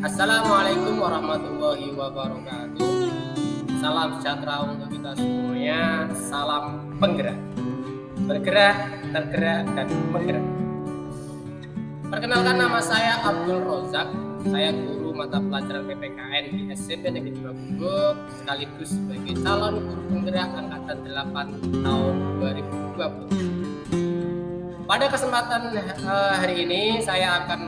Assalamualaikum warahmatullahi wabarakatuh. Salam sejahtera untuk kita semuanya. Salam penggerak, bergerak, tergerak, dan menggerak. Perkenalkan, nama saya Abdul Rozak. Saya guru mata pelajaran PPKN di SMP Negeri 2 Gubuk, sekaligus sebagai calon guru penggerak angkatan 8 tahun 2020. Pada kesempatan hari ini saya akan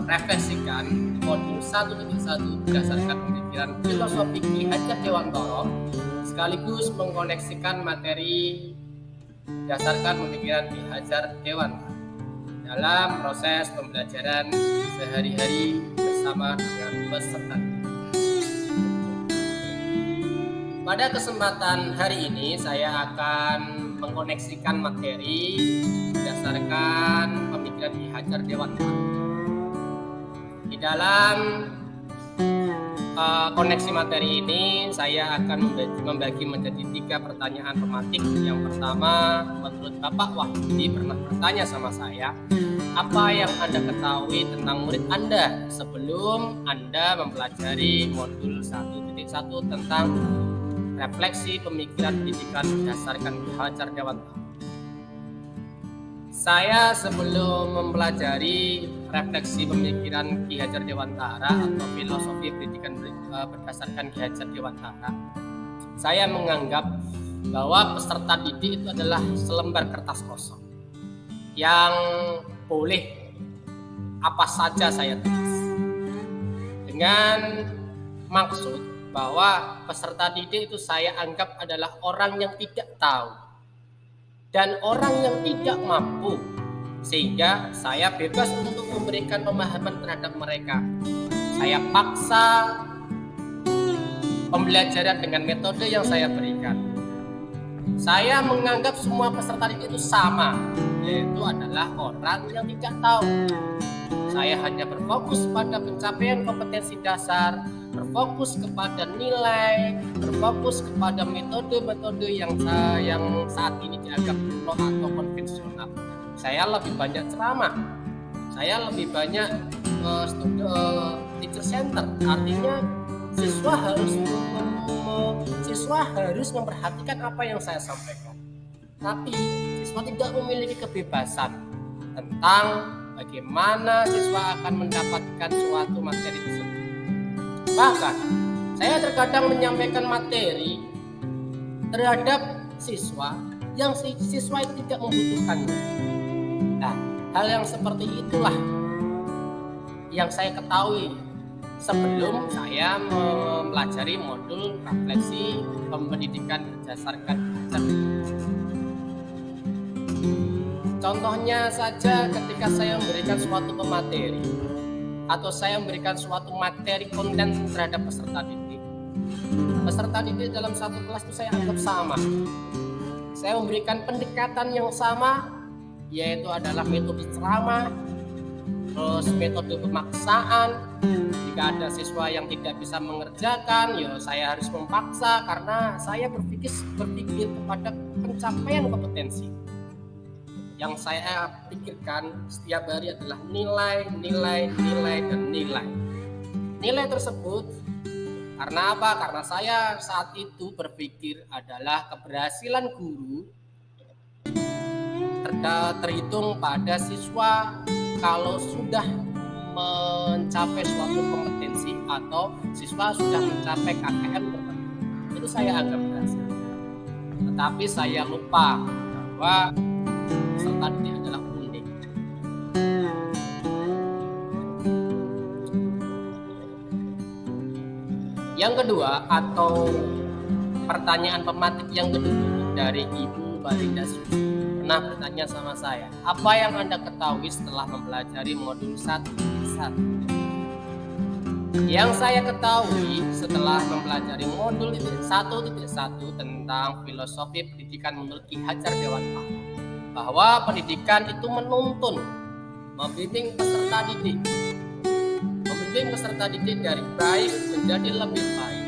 merefleksikan modul 1.1 berdasarkan pemikiran filosofi Ki Hajar Dewantara, sekaligus mengkoneksikan materi berdasarkan pemikiran Ki Hajar Dewantara dalam proses pembelajaran sehari-hari bersama dengan peserta. Pada kesempatan hari ini saya akan mengkoneksikan materi berdasarkan pemikiran Ki Hajar Dewantara. Di dalam koneksi materi ini saya akan membagi menjadi 3 pertanyaan pematik. Yang pertama, menurut Bapak Wahyudi pernah bertanya sama saya, apa yang Anda ketahui tentang murid Anda sebelum Anda mempelajari modul 1.1 tentang refleksi pemikiran pendidikan berdasarkan Ki Hajar Dewantara. Saya sebelum mempelajari refleksi pemikiran Ki Hajar Dewantara atau filosofi pendidikan berdasarkan Ki Hajar Dewantara, saya menganggap bahwa peserta didik itu adalah selembar kertas kosong yang boleh apa saja saya tulis, dengan maksud bahwa peserta didik itu saya anggap adalah orang yang tidak tahu dan orang yang tidak mampu, sehingga saya bebas untuk memberikan pemahaman terhadap mereka. Saya paksa pembelajaran dengan metode yang saya berikan. Saya menganggap semua peserta didik itu sama, yaitu adalah orang yang tidak tahu. Saya hanya berfokus pada pencapaian kompetensi dasar, berfokus kepada nilai, berfokus kepada metode-metode yang saat ini dianggap kuno atau konvensional. Saya lebih banyak ceramah, saya lebih banyak teacher center, artinya siswa harus memperhatikan apa yang saya sampaikan. Tapi siswa tidak memiliki kebebasan tentang bagaimana siswa akan mendapatkan suatu materi tersebut. Bahkan saya terkadang menyampaikan materi terhadap siswa yang siswa itu tidak membutuhkannya. Nah, hal yang seperti itulah yang saya ketahui sebelum saya mempelajari modul refleksi pendidikan berdasarkan Hajar. Contohnya saja ketika saya memberikan suatu pemateri atau saya memberikan suatu materi konten terhadap peserta didik. Peserta didik dalam satu kelas itu saya anggap sama. Saya memberikan pendekatan yang sama, yaitu adalah metode ceramah, terus metode pemaksaan. Jika ada siswa yang tidak bisa mengerjakan, ya saya harus memaksa karena saya berpikir kepada pencapaian kompetensi. Yang saya pikirkan setiap hari adalah nilai, dan nilai. Nilai tersebut karena apa? Karena saya saat itu berpikir adalah keberhasilan guru terhitung pada siswa kalau sudah mencapai suatu kompetensi atau siswa sudah mencapai KKM tertentu. Itu saya anggap berhasil. Tetapi saya lupa bahwa peserta didik adalah unik. Yang kedua, atau pertanyaan pematik yang kedua dari Ibu Barinda Suci pernah bertanya sama saya, apa yang Anda ketahui setelah mempelajari modul 1.1? Yang saya ketahui setelah mempelajari modul 1.1 tentang filosofi pendidikan menurut Ki Hajar Dewantara, bahwa pendidikan itu menuntun, membimbing peserta didik dari baik menjadi lebih baik,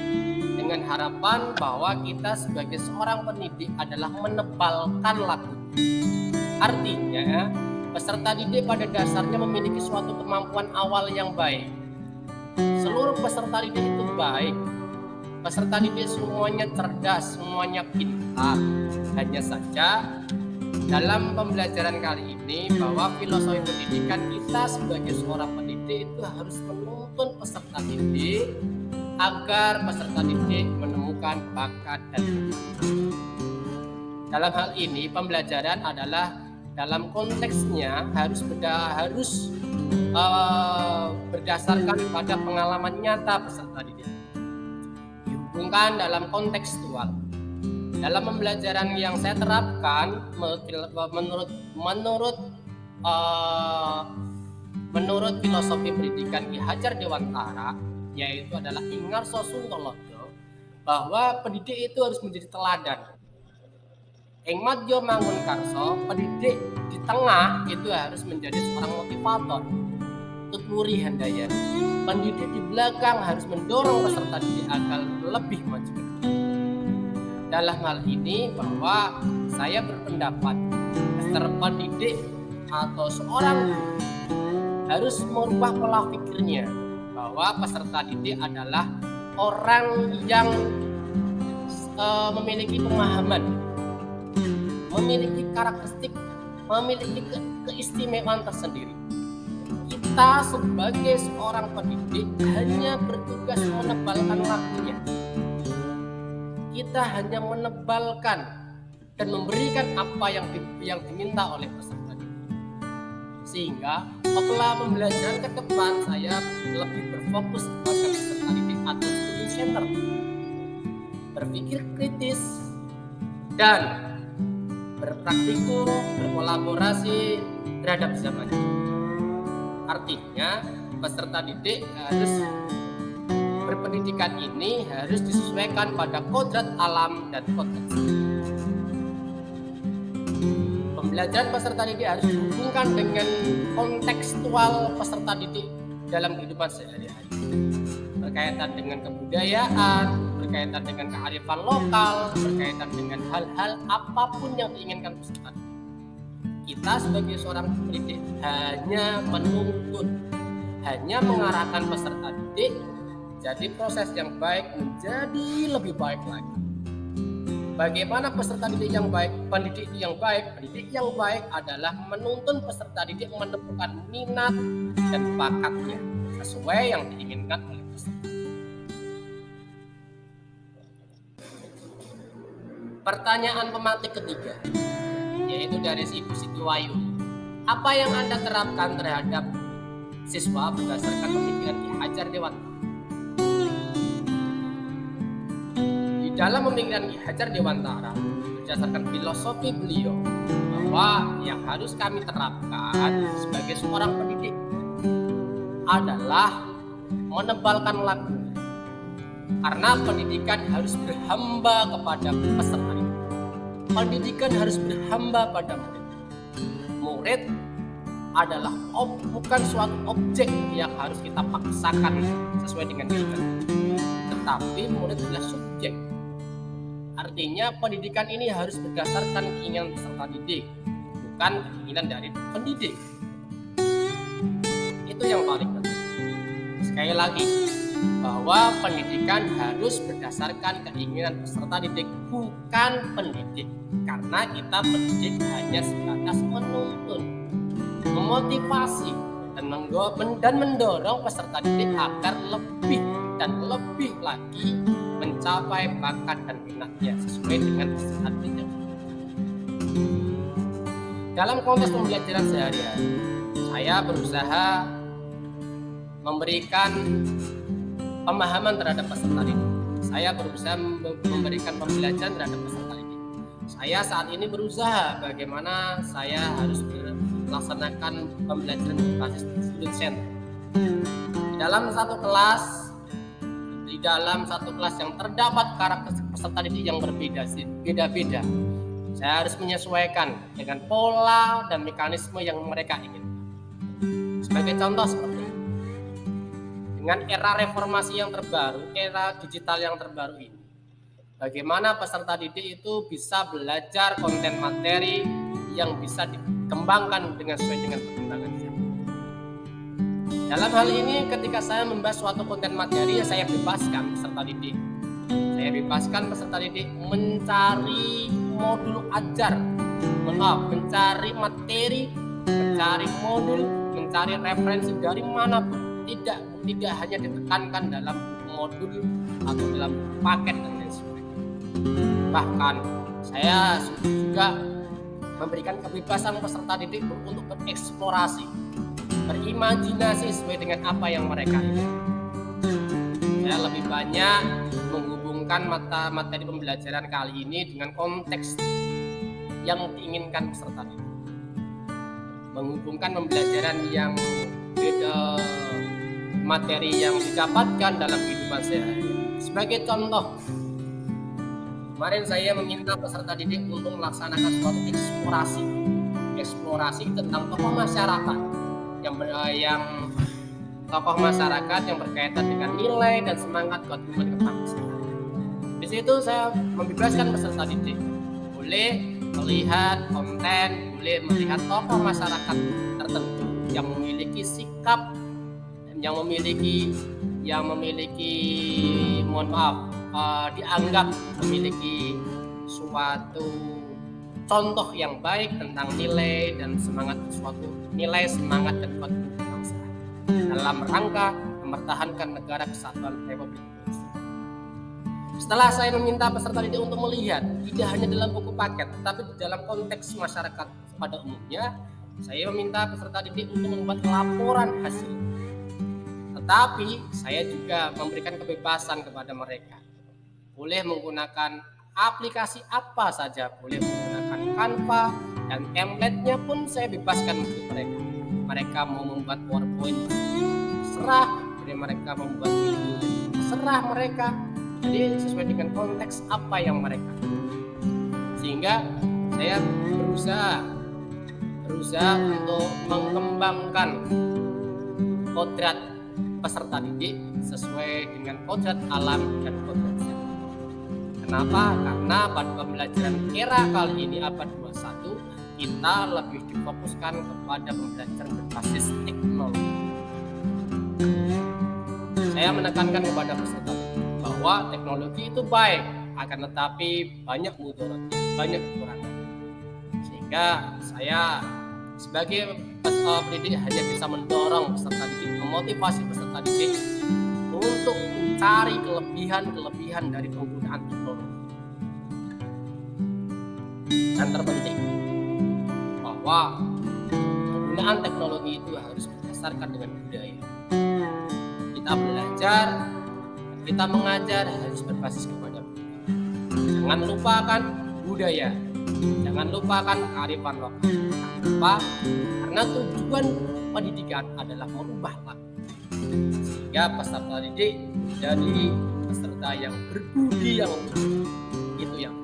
dengan harapan bahwa kita sebagai seorang pendidik adalah menebalkan lagu. Artinya peserta didik pada dasarnya memiliki suatu kemampuan awal yang baik, Seluruh peserta didik itu baik. Peserta didik semuanya cerdas, semuanya pintar. Hanya saja dalam pembelajaran kali ini bahwa filosofi pendidikan kita sebagai seorang pendidik itu harus menuntun peserta didik agar peserta didik menemukan bakat dan minat. Dalam hal ini pembelajaran adalah dalam konteksnya harus berdasarkan pada pengalaman nyata peserta didik. Dihubungkan dalam kontekstual. Dalam pembelajaran yang saya terapkan menurut filosofi pendidikan Ki Hajar Dewantara, yaitu adalah Ingarso Suntoloyo, bahwa pendidik itu harus menjadi teladan. Ing madya mangun karso, pendidik di tengah itu harus menjadi seorang motivator. Tutwuri handaya. Pendidik di belakang harus mendorong peserta didik agar lebih maju. Dalam hal ini bahwa saya berpendapat peserta pendidik atau seorang harus merubah pola pikirnya bahwa peserta didik adalah orang yang memiliki pemahaman, memiliki karakteristik, memiliki keistimewaan tersendiri. Kita sebagai seorang pendidik hanya bertugas menebalkan lakunya. Kita hanya menebalkan dan memberikan apa yang diminta oleh peserta didik. Sehingga setelah pembelajaran ke depan saya lebih berfokus pada peserta didik atau student center, berpikir kritis dan berpraktikum, berkolaborasi terhadap zaman. Artinya peserta didik harus berpendidikan ini harus disesuaikan pada kodrat alam dan kodrat. Pembelajaran peserta didik harus dihubungkan dengan kontekstual peserta didik dalam kehidupan sehari-hari, berkaitan dengan kebudayaan, berkaitan dengan kearifan lokal, berkaitan dengan hal-hal apapun yang diinginkan peserta didik. Kita sebagai seorang pendidik hanya menuntun, hanya mengarahkan peserta didik jadi proses yang baik menjadi lebih baik lagi. Bagaimana peserta didik yang baik, pendidik yang baik? Pendidik yang baik adalah menuntun peserta didik menemukan minat dan bakatnya sesuai yang diinginkan oleh peserta. Pertanyaan pemantik ketiga, yaitu dari Ibu Siti Wayu. Apa yang Anda terapkan terhadap siswa berdasarkan pemikiran Ki Hajar Dewantara? Di dalam pemikiran Ki Hajar Dewantara, berdasarkan filosofi beliau, bahwa yang harus kami terapkan sebagai seorang pendidik adalah menebalkan laku. Karena pendidikan harus berhamba kepada peserta didik. Pendidikan harus berhamba pada murid. Murid adalah bukan suatu objek yang harus kita paksakan sesuai dengan keinginan, tetapi murid adalah subjek. Artinya pendidikan ini harus berdasarkan keinginan peserta didik, bukan keinginan dari pendidik. Itu yang paling penting. Sekali lagi, bahwa pendidikan harus berdasarkan keinginan peserta didik, bukan pendidik. Karena kita pendidik hanya sebatas menuntun, memotivasi, dan mendorong peserta didik agar lebih dan lebih lagi mencapai bakat dan minatnya sesuai dengan peserta didik. Dalam konteks pembelajaran sehari-hari, saya berusaha memberikan pemahaman terhadap peserta didik. Saya berusaha memberikan pembelajaran terhadap peserta didik. Saya saat ini berusaha bagaimana saya harus melaksanakan pembelajaran berbasis student center. Di dalam satu kelas yang terdapat karakter peserta didik yang berbeda-beda. Saya harus menyesuaikan dengan pola dan mekanisme yang mereka inginkan. Sebagai contoh seperti ini. Dengan era reformasi yang terbaru, era digital yang terbaru ini, bagaimana peserta didik itu bisa belajar konten materi yang bisa dikembangkan sesuai dengan perkembangan zaman. Dalam hal ini ketika saya membahas suatu konten materi, saya bebaskan peserta didik. Saya bebaskan peserta didik mencari modul ajar, mencari materi, mencari modul, mencari referensi dari manapun. Tidak hanya ditekankan dalam modul atau dalam paket dan lain sebagainya. Bahkan saya juga memberikan kebebasan peserta didik untuk bereksplorasi, berimajinasi sesuai dengan apa yang mereka inginkan. Saya lebih banyak menghubungkan materi pembelajaran kali ini dengan konteks yang diinginkan peserta didik. Menghubungkan pembelajaran yang beda, materi yang didapatkan dalam kehidupan sehari. Sebagai contoh, kemarin saya meminta peserta didik untuk melaksanakan suatu eksplorasi tentang tokoh masyarakat yang tokoh masyarakat yang berkaitan dengan nilai dan semangat gotong kebangsaan. Di situ saya membebaskan peserta didik boleh melihat konten, boleh melihat tokoh masyarakat tertentu yang memiliki sikap dan yang memiliki dianggap memiliki suatu contoh yang baik tentang nilai dan semangat dan kebangsaan dalam rangka mempertahankan negara kesatuan Republik Indonesia. Setelah saya meminta peserta didik untuk melihat tidak hanya dalam buku paket, tetapi di dalam konteks masyarakat pada umumnya, saya meminta peserta didik untuk membuat laporan hasil. Tetapi saya juga memberikan kebebasan kepada mereka. Boleh menggunakan aplikasi apa saja, boleh menggunakan Canva, dan template-nya pun saya bebaskan untuk mereka. Mereka mau membuat PowerPoint, serah. Jadi mereka membuat video, serah mereka. Jadi sesuai dengan konteks apa yang mereka. Sehingga saya berusaha untuk mengembangkan kodrat peserta didik sesuai dengan kodrat alam dan kodrat sehat. Kenapa? Karena pada pembelajaran era kali ini abad 21 kita lebih difokuskan kepada pembelajaran berbasis teknologi. Saya menekankan kepada peserta bahwa teknologi itu baik, akan tetapi banyak mudaratnya, banyak kekurangan. Sehingga saya sebagai pendidik hanya bisa mendorong peserta didik, memotivasi peserta didik untuk mencari kelebihan dari penggunaan teknologi. Dan terpenting bahwa penggunaan teknologi itu harus berdasarkan dengan budaya. Kita belajar, kita mengajar harus berbasis kepada budaya. Jangan lupakan budaya, jangan lupakan kearifan lokal. Kenapa? Karena tujuan pendidikan adalah merubah laku. Sehingga peserta didik menjadi peserta yang berbudi yang luhur. Itu yang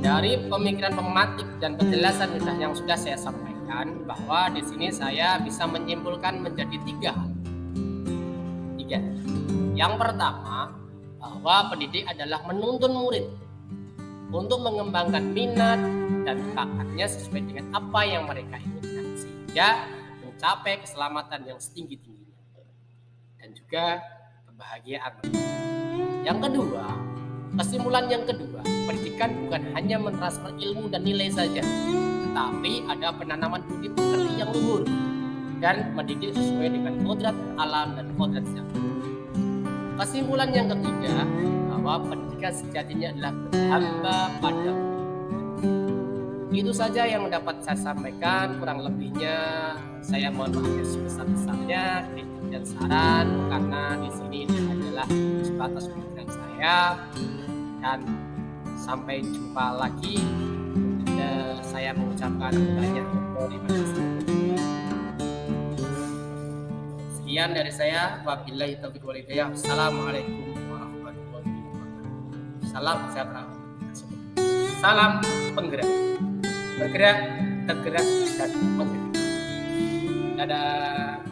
dari pemikiran pematik dan penjelasan yang sudah saya sampaikan, bahwa di sini saya bisa menyimpulkan menjadi tiga. Yang pertama, bahwa pendidik adalah menuntun murid untuk mengembangkan minat dan bakatnya sesuai dengan apa yang mereka inginkan, sehingga mencapai keselamatan yang setinggi-tingginya dan juga kebahagiaan. Yang kedua, kesimpulan yang kedua, pendidikan bukan hanya mentransfer ilmu dan nilai saja, tetapi ada penanaman budi pekerti yang luhur dan mendidik sesuai dengan kodrat alam dan kodrat sehat. Kesimpulan yang ketiga, bahwa pendidikan sejatinya adalah berhamba pada. Itu saja yang dapat saya sampaikan, kurang lebihnya saya mohon maaf sebesar-besarnya kritik dan saran, karena di sini ini adalah sebatas pemikiran saya. Dan sampai jumpa lagi. Saya mengucapkan banyak terima kasih. Sekian dari saya. Wabillahi taufiq wal hidayah. Assalamualaikum warahmatullahi wabarakatuh. Salam sejahtera. Salam penggerak. Bergerak, tergerak, dan menggerak. Dadah.